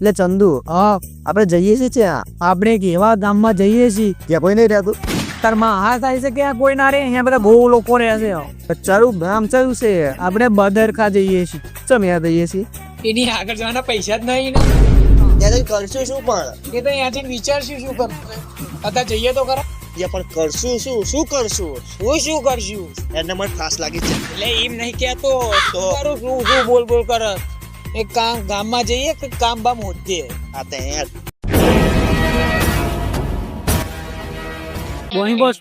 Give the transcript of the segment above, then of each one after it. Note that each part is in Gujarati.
એટલે ચંદુ આપણે જઈએ છીએ ત્યાં. આપણે કેવા ગામમાં જઈએ છીએ ત્યાં કોઈ નહીં રહેતું. તારમાં હા થાય છે કે આ કોઈ ના રે, અહીંયા બધા બહુ લોકો રહે છે. ચારું ગામ ચારું છે. આપણે બદરખા જઈએ છીએ. ચમ યાદ જઈએ છીએ. એની આગળ જવાના પૈસા જ નહીં ને, ત્યાં કરશું શું પણ એ તો અહીંયાથી વિચારશું શું કરવું. અત્યારે જઈએ તો ખરા. પણ કરશું શું કરશું શું કરશું એને મને ખાસ લાગી છે. એટલે એમ નહીં કહેતો તો કરું શું બોલ કર. એક કામ ગામમાં જઈએ કે કામ બામ હોતે આ તે યાર બોની બોસ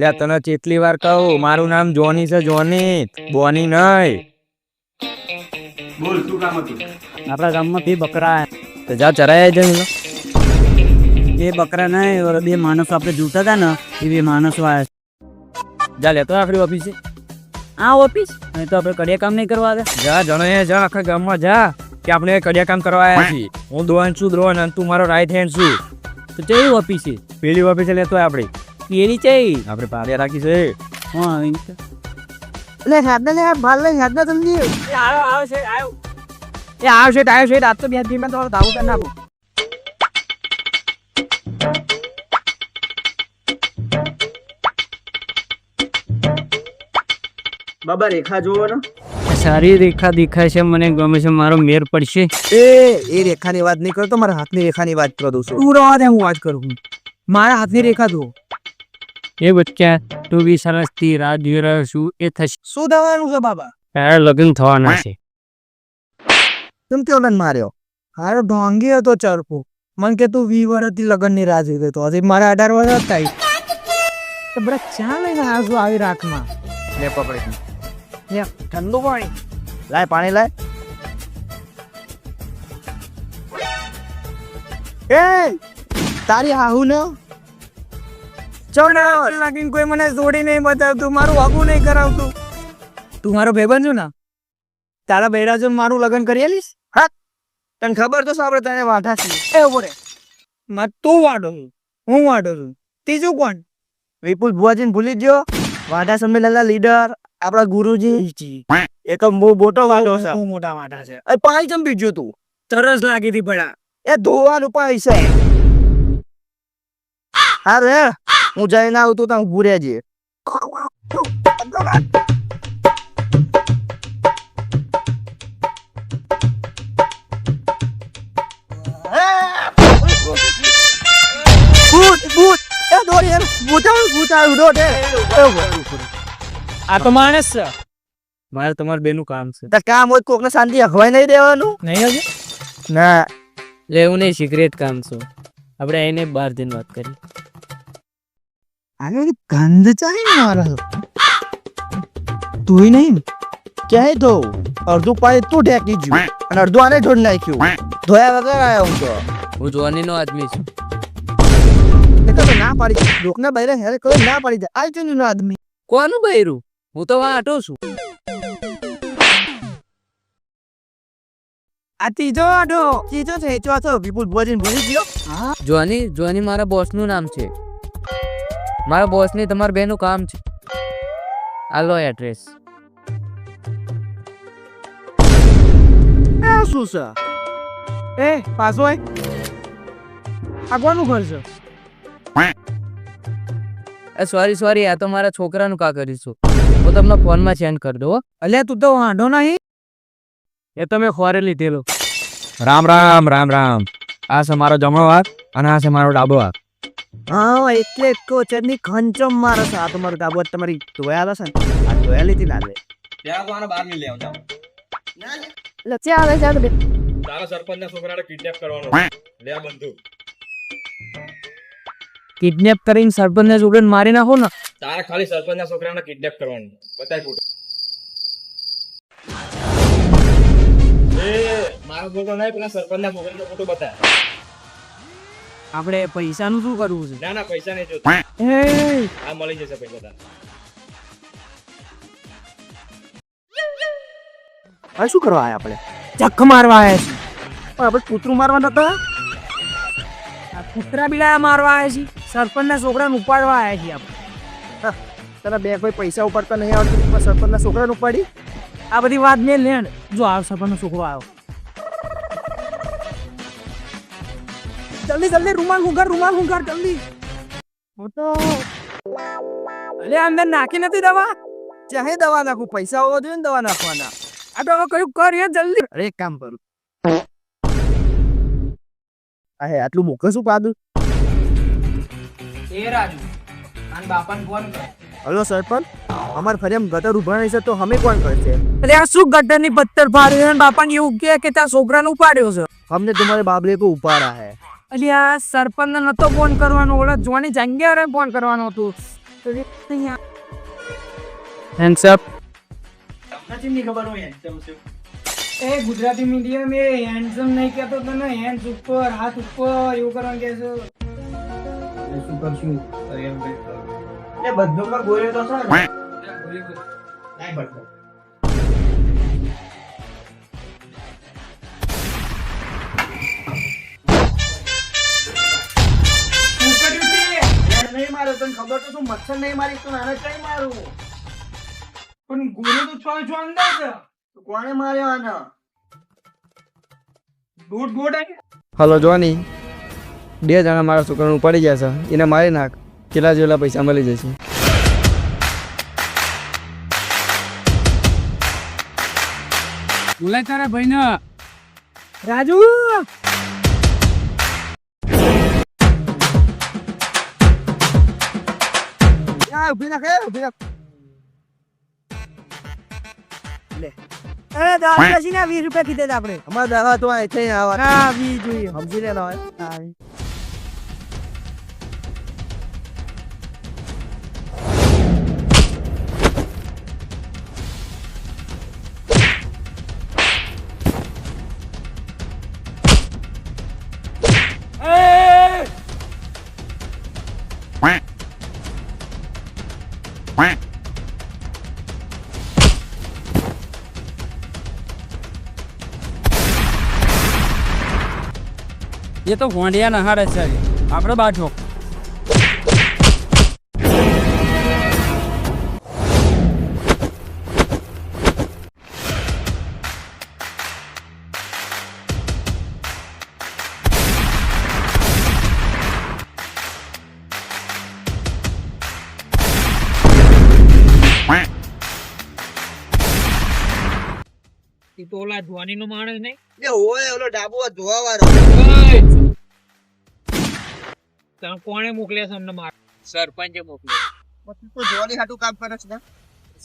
લે તને કેટલી વાર કહું, મારું નામ જોની છે, જોની, બોની નહીં. બોલ શું કામ હતું? આપણા ગામમાં બે બકરા તો જા ચરાય જમી. બે બકરા ના બે માણસો આપણે જોતા હતા ને એ બે માણસો આવ્યા. જા લેતો આખરી ઓફિસે. આ ઓફિસ અહીં તો આપણે કડિયા કામ નહીં કરવા દે. જા જણો જા આખા ગામમાં જા કે આપણે કડિયા કામ કરવા આવ્યા છીએ. હું દોન છું દ્રોણ અને તું મારો રાઈટ હેન્ડ છું. તો કેવી ઓફિસ છે? પેલી ઓફિસે લેતો આપણે એની છે આપણે પાડે રાખી છે. હા એટલે હેડને લે ભાલ લે હેડને જલ્દી. આવશે આ તો બે ધીમે તો દાવું કરી નાખું. બાબા રેખા જોવો ને. સારી રેખા દેખાય છે, મને ગમે છે, મારો મેર પડશે. એ રેખાની વાત નહીં કરતો, મારા હાથની રેખાની વાત કરી દઉં છું. તું રવા દે, હું વાત કરું. મારા હાથની રેખા જુઓ. એ બચ્ચા તું બી સરસથી રાહ જોઈ રહ્યો છું, એ થશે. શું થવાનું છે બાબા? તારા લગ્ન થવાના છે. કેમ તે ઓલાને માર્યો? હારો ઢોંગી હતો ચરપો. મને કે તું 20 વર્ષથી લગ્ન ની રાહ જોઈ તો હજી મારા 18 વર્ષ થાય. તો બરા ચા લઈને આવશું આવી રાખમાં. લે પકડી ઠંડુ પાણી લાય પાણી લાય. એ તારી હાહુ ને લાગીને કોઈ મને જોડી નહીં બતાવતું, મારું વાગું નહીં કરાવતું. તું મારો ભાઈબંધ છું ને, તારા બૈરા જો મારું લગ્ન કરી આલીશ. તને ખબર તો આપણે તને વાંધા છીએ. એ ઉભો રે. તું વાડો છું, હું વાડો છું, ત્રીજું કોણ? વિપુલ ભુવાજીને ભૂલી ગયો. વાંઢા સંમેલનના લીડર આપણા ગુરુજી. એ તો બહુ મોટો વાંઢો છે. બહુ મોટા વાટા છે. પાણી ચમ પીજો તું. તરસ લાગી હતી પડા. એ ધોવાનું પાણી છે. હા રે હું જઈને આવું તું ત્યાં ઉભું રહેજે. આ તો માણસ છે. મારે તમારે બેનું કામ છે. કામ હોય કોકને શાંતિ હખવાય નહીં દેવાનું. નહીં હજી ના લેવું નહીં, સિક્રેટ કામ છે. આપણે એને 12 દિન વાત કરી. આને ગંધ ચાહી ને મારા તું નહીં ક્યાંય તો અડધું પાણી તું ઢેકી ગયું અને અડધું આને ઢોળ નાખ્યું. ધોયા વગર આવ્યો હું તો. હું જોવાની નો આદમી છું. એ તો ના પાડી લોકના બૈરા હેરે કોઈ ના પાડી દે. આ છે નો આદમી. કોનું બૈરું? હું તો વાંટો છું. આ ત્રીજો આડો ત્રીજો છે ચોથો વિપુલ ભોજન ભૂલી ગયો. હા જોની મારા બોસ નું નામ છે. મારા બોસ ને તમારા બેનું કામ છે. આલો એડ્રેસ. આ શું છે? એ પાછો આ કોનું ઘર છે? સોરી આ તો મારા છોકરાનું કા કરીશું. હું તમને ફોનમાં સેન્ડ કરી દઉં. અલ્યા તું તો વાંધો નહીં, એ તો મેં ખોરે લીધેલો. રામ રામ રામ રામ. આ છે મારો જમણો હાથ અને આ છે મારો ડાબો હાથ. હા એટલે કોચરની ખંચમ મારે છે. આ તો મારું ડાબો તમારી ધોયા છે ને આ ધોયા લીધી લાલે. ત્યાં તો આને બહાર નહીં લેવા જાવ. લચ્યા આવે છે બે. તારા સરપંચના છોકરાને કિડનેપ કરવાનો લે આ બંદૂક. કિડનેપ કરીને સરપંચને જોડે મારી નાખો ને. તારા ખાલી સરપંચના છોકરાને કિડનેપ કરવાનું. બતાય ફોટો. એ મારો ફોટો નહીં, પેલા સરપંચના છોકરાનો ફોટો બતાય. આપણે પૈસાનું શું કરવું છે? ના પૈસા નહીં જોતા. એ આ મળી જશે પૈસા તારા. હવે શું કરવા આયા આપણે? ચક મારવા આવ્યા છે. પણ આપણે કૂતરું મારવા નતા. આ કૂતરા બિલાયા મારવા આવ્યા છે. સરપંચના છોકરાને ઉપાડવા આવ્યા છીએ આપણે. તને બે કોઈ પૈસા ઉપાડતા નહીં આવડતું, સરપંચના છોકરાને ઉપાડી. આ બધી વાત મેં લેણ. જો આ સરપંચનો છોકરો આવ્યો. જલ્દી જલ્દી રૂમાલ હુંકાર જલ્દી. હું તો અલે અંદર નાખી નથી દવા. ચાહે દવા નાખું, પૈસા હોવા જોઈએ ને દવા નાખવાના. આ તો હવે કયું કર યાર જલ્દી. અરે એક કામ કરું. અહે આટલું મૂકે શું પાદું? એ રાજુ આન બાપાને ફોન કર. હલો સરપંચ, અમાર ફરિયામ ગટર ઉભરાણી છે તો અમે કોણ કરશે? અરે આ શું ગટરની પથ્થર ફાડ્યો છે? બાપાને એવું કહે કે ત્યાં છોકરાને ઉપાડ્યો છે. हमने तुम्हारे बाबले को उपाड़ा है. અલી આ સરપંચને નતો ફોન કરવાનો, ઓલા જોવાની જગ્યાએ ફોન કરવાનો હતું. Hands up. નથી ખબર હોય એમ શું. એ ગુજરાતી મીડિયમ એ હેન્ડસમ નહીં કહેતો તને, હેન્ડ્સ ઉપર હાથ ઉપર એવું કરવાનું કહે છે. શું કરશું એમ કઈ એ બધું પર ગોળ્યો તો છે ને. નહીં પડતો. શું કર્યું તે? યાર નહીં માર્યો, તને ખબર તો શું મચ્છર નહીં મારી તો આને કઈ મારું? પણ ગોળો તો છો અંદર છે. તો કોણે માર્યો આને? દોઢ આવી. હલો જોની, 2 જણા મારા છોકરાને ઉપાડી ગયા છે, એને મારી નાખ, કેટલા જેટલા પૈસા મળી જશે. બોલાય તારા ભાઈને. રાજુ ઉભી નાખ, ઉભી નાખ. અરે 10 ના 20 રૂપિયા કીધે આપણે. અમારા દાવા તો અહીંથી આવા. ના 20 જોઈએ. સમજી લેના હોય. એ તો હોંડિયા નહારે છે, આપણે બાઠો. ઈ તો ઓલા જોવાની નો માણસ નહીં. એ ઓય ઓલો ડાબો જોવા વાળો. તમે કોણે મોકલ્યા છે અમને માર? સરપંચે મોકલ્યા. તો જોવાની હાટું કામ કરે છે ને.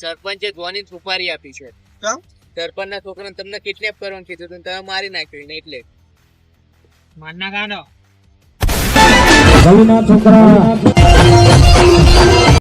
સરપંચે જોવાની સુપારી આપી છે. કેમ? સરપંચના છોકરાને તમને કિડનેપ કરવાનું કીધું હતું, તમે મારી નાખ્યો એને એટલે. મારના ગાનો છોકરા